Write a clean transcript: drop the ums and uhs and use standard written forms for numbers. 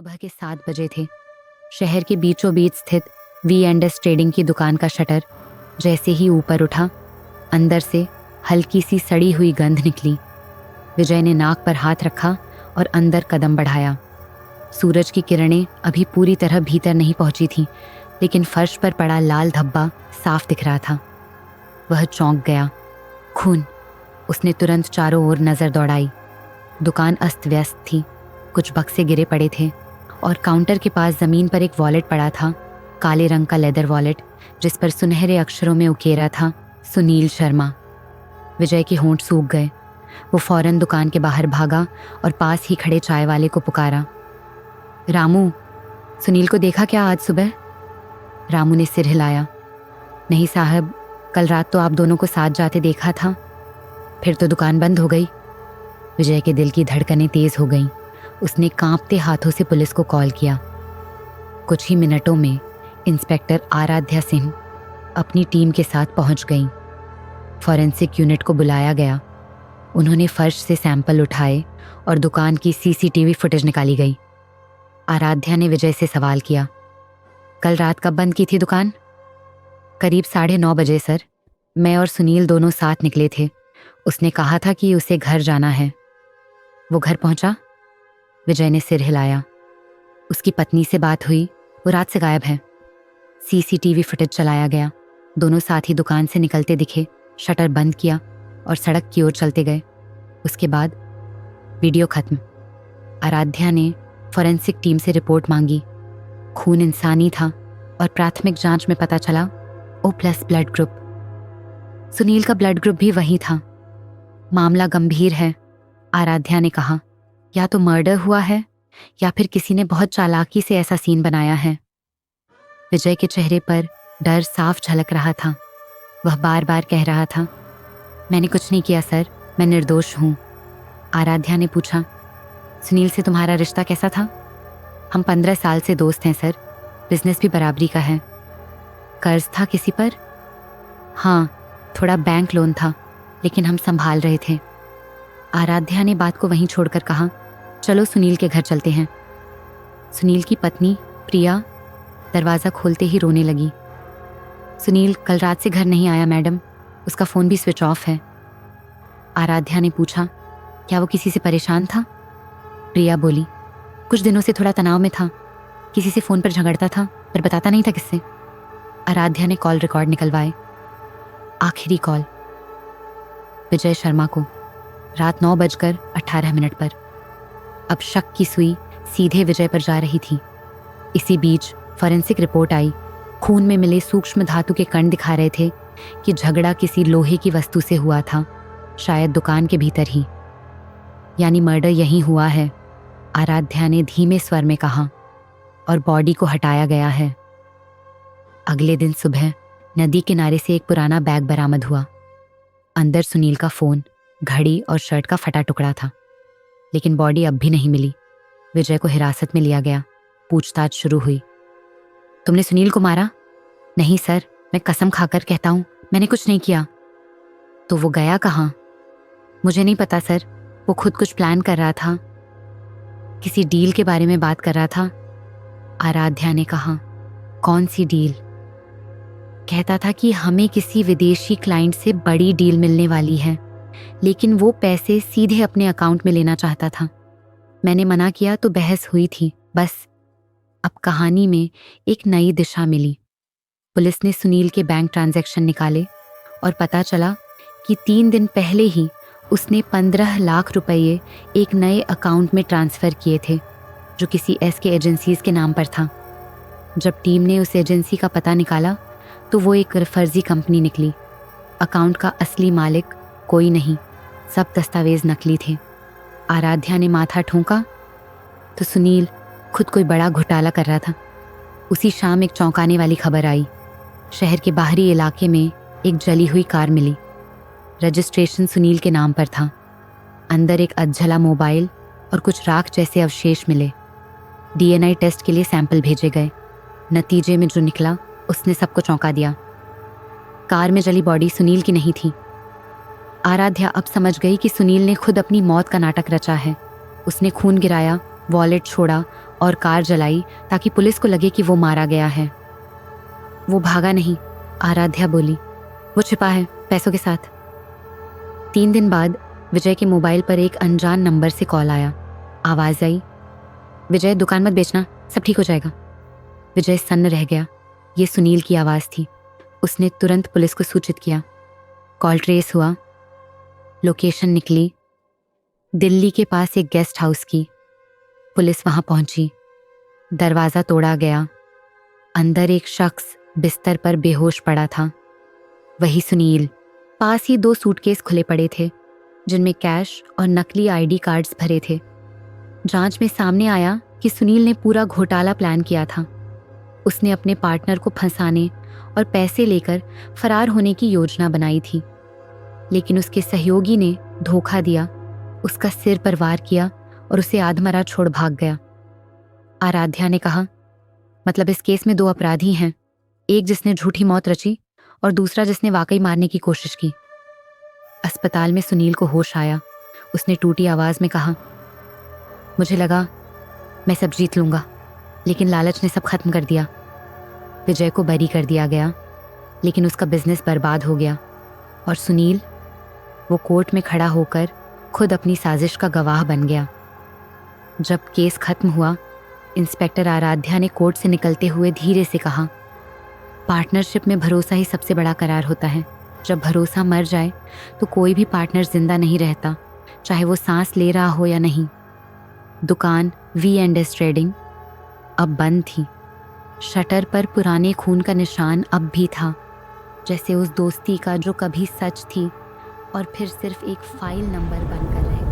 सुबह के 7 बजे थे। शहर के बीचों बीच स्थित V&S ट्रेडिंग की दुकान का शटर जैसे ही ऊपर उठा, अंदर से हल्की सी सड़ी हुई गंध निकली। विजय ने नाक पर हाथ रखा और अंदर कदम बढ़ाया। सूरज की किरणें अभी पूरी तरह भीतर नहीं पहुंची थीं, लेकिन फर्श पर पड़ा लाल धब्बा साफ दिख रहा था। वह चौंक गया। खून! उसने तुरंत चारों ओर नजर दौड़ाई। दुकान अस्त व्यस्त थी, कुछ बक्से गिरे पड़े थे और काउंटर के पास जमीन पर एक वॉलेट पड़ा था, काले रंग का लेदर वॉलेट जिस पर सुनहरे अक्षरों में उकेरा था सुनील शर्मा। विजय के होंठ सूख गए। वो फौरन दुकान के बाहर भागा और पास ही खड़े चाय वाले को पुकारा। रामू, सुनील को देखा क्या आज सुबह? रामू ने सिर हिलाया। नहीं साहब, कल रात तो आप दोनों को साथ जाते देखा था। फिर तो दुकान बंद हो गई। विजय के दिल की धड़कनें तेज हो गईं। उसने कांपते हाथों से पुलिस को कॉल किया। कुछ ही मिनटों में इंस्पेक्टर आराध्या सिंह अपनी टीम के साथ पहुंच गईं। फॉरेंसिक यूनिट को बुलाया गया। उन्होंने फर्श से सैंपल उठाए और दुकान की CCTV फुटेज निकाली गई। आराध्या ने विजय से सवाल किया, कल रात कब बंद की थी दुकान? करीब 9:30 बजे सर। मैं और सुनील दोनों साथ निकले थे। उसने कहा था कि उसे घर जाना है। वो घर पहुंचा? विजय ने सिर हिलाया। उसकी पत्नी से बात हुई, वो रात से गायब है। CCTV फुटेज चलाया गया। दोनों साथ ही दुकान से निकलते दिखे, शटर बंद किया और सड़क की ओर चलते गए। उसके बाद वीडियो खत्म। आराध्या ने फॉरेंसिक टीम से रिपोर्ट मांगी। खून इंसानी था और प्राथमिक जांच में पता चला O+ ब्लड ग्रुप। सुनील का ब्लड ग्रुप भी वही था। मामला गंभीर है, आराध्या ने कहा। या तो मर्डर हुआ है या फिर किसी ने बहुत चालाकी से ऐसा सीन बनाया है। विजय के चेहरे पर डर साफ झलक रहा था। वह बार बार कह रहा था, मैंने कुछ नहीं किया सर, मैं निर्दोष हूँ। आराध्या ने पूछा, सुनील से तुम्हारा रिश्ता कैसा था? हम 15 साल से दोस्त हैं सर, बिजनेस भी बराबरी का है। कर्ज था किसी पर? हाँ, थोड़ा बैंक लोन था, लेकिन हम संभाल रहे थे। आराध्या ने बात को वहीं छोड़कर कहा, चलो सुनील के घर चलते हैं। सुनील की पत्नी प्रिया दरवाज़ा खोलते ही रोने लगी। सुनील कल रात से घर नहीं आया मैडम, उसका फ़ोन भी स्विच ऑफ है। आराध्या ने पूछा, क्या वो किसी से परेशान था? प्रिया बोली, कुछ दिनों से थोड़ा तनाव में था, किसी से फ़ोन पर झगड़ता था पर बताता नहीं था किससे। आराध्या ने कॉल रिकॉर्ड निकलवाए। आखिरी कॉल विजय शर्मा को, रात 9:18 पर। अब शक की सुई सीधे विजय पर जा रही थी। इसी बीच फॉरेंसिक रिपोर्ट आई। खून में मिले सूक्ष्म धातु के कण दिखा रहे थे कि झगड़ा किसी लोहे की वस्तु से हुआ था, शायद दुकान के भीतर ही। यानी मर्डर यहीं हुआ है, आराध्या ने धीमे स्वर में कहा, और बॉडी को हटाया गया है। अगले दिन सुबह नदी किनारे से एक पुराना बैग बरामद हुआ। अंदर सुनील का फ़ोन, घड़ी और शर्ट का फटा टुकड़ा था, लेकिन बॉडी अब भी नहीं मिली। विजय को हिरासत में लिया गया। पूछताछ शुरू हुई। तुमने सुनील को मारा? नहीं सर, मैं कसम खाकर कहता हूँ, मैंने कुछ नहीं किया। तो वो गया कहाँ? मुझे नहीं पता सर, वो खुद कुछ प्लान कर रहा था, किसी डील के बारे में बात कर रहा था। आराध्या ने कहा, कौन सी डील? कहता था कि हमें किसी विदेशी क्लाइंट से बड़ी डील मिलने वाली है, लेकिन वो पैसे सीधे अपने अकाउंट में लेना चाहता था। मैंने मना किया तो बहस हुई थी, बस। अब कहानी में एक नई दिशा मिली। पुलिस ने सुनील के बैंक ट्रांजैक्शन निकाले और पता चला कि 3 दिन पहले ही उसने 15 लाख रुपये एक नए अकाउंट में ट्रांसफ़र किए थे, जो किसी SK एजेंसीज के नाम पर था। जब टीम ने उस एजेंसी का पता निकाला तो वो एक फर्जी कंपनी निकली। अकाउंट का असली मालिक कोई नहीं, सब दस्तावेज नकली थे। आराध्या ने माथा ठोंका तो सुनील खुद कोई बड़ा घोटाला कर रहा था। उसी शाम एक चौंकाने वाली खबर आई। शहर के बाहरी इलाके में एक जली हुई कार मिली। रजिस्ट्रेशन सुनील के नाम पर था। अंदर एक अधजला मोबाइल और कुछ राख जैसे अवशेष मिले। DNA टेस्ट के लिए सैंपल भेजे गए। नतीजे में जो निकला उसने सबको चौंका दिया। कार में जली बॉडी सुनील की नहीं थी। आराध्या अब समझ गई कि सुनील ने खुद अपनी मौत का नाटक रचा है। उसने खून गिराया, वॉलेट छोड़ा और कार जलाई ताकि पुलिस को लगे कि वो मारा गया है। वो भागा नहीं, आराध्या बोली। वो छिपा है पैसों के साथ। 3 दिन बाद विजय के मोबाइल पर एक अनजान नंबर से कॉल आया। आवाज आई, विजय दुकान मत बेचना, सब ठीक हो जाएगा। विजय सन्न रह गया। ये सुनील की आवाज़ थी। उसने तुरंत पुलिस को सूचित किया। कॉल ट्रेस हुआ, लोकेशन निकली, दिल्ली के पास एक गेस्ट हाउस की। पुलिस वहां पहुंची। दरवाज़ा तोड़ा गया। अंदर एक शख्स बिस्तर पर बेहोश पड़ा था। वही सुनील। पास ही 2 सूटकेस खुले पड़े थे जिनमें कैश और नकली आईडी कार्ड्स भरे थे। जांच में सामने आया कि सुनील ने पूरा घोटाला प्लान किया था। उसने अपने पार्टनर को फंसाने और पैसे लेकर फरार होने की योजना बनाई थी, लेकिन उसके सहयोगी ने धोखा दिया, उसका सिर पर वार किया और उसे आधमरा छोड़ भाग गया। आराध्या ने कहा, मतलब इस केस में 2 अपराधी हैं, एक जिसने झूठी मौत रची और दूसरा जिसने वाकई मारने की कोशिश की। अस्पताल में सुनील को होश आया। उसने टूटी आवाज में कहा, मुझे लगा मैं सब जीत लूंगा, लेकिन लालच ने सब खत्म कर दिया। विजय को बरी कर दिया गया, लेकिन उसका बिजनेस बर्बाद हो गया। और सुनील, वो कोर्ट में खड़ा होकर खुद अपनी साजिश का गवाह बन गया। जब केस खत्म हुआ, इंस्पेक्टर आराध्या ने कोर्ट से निकलते हुए धीरे से कहा, पार्टनरशिप में भरोसा ही सबसे बड़ा करार होता है। जब भरोसा मर जाए तो कोई भी पार्टनर जिंदा नहीं रहता, चाहे वो सांस ले रहा हो या नहीं। दुकान V&S ट्रेडिंग अब बंद थी। शटर पर पुराने खून का निशान अब भी था, जैसे उस दोस्ती का जो कभी सच थी और फिर सिर्फ एक फाइल नंबर बनकर रह गया।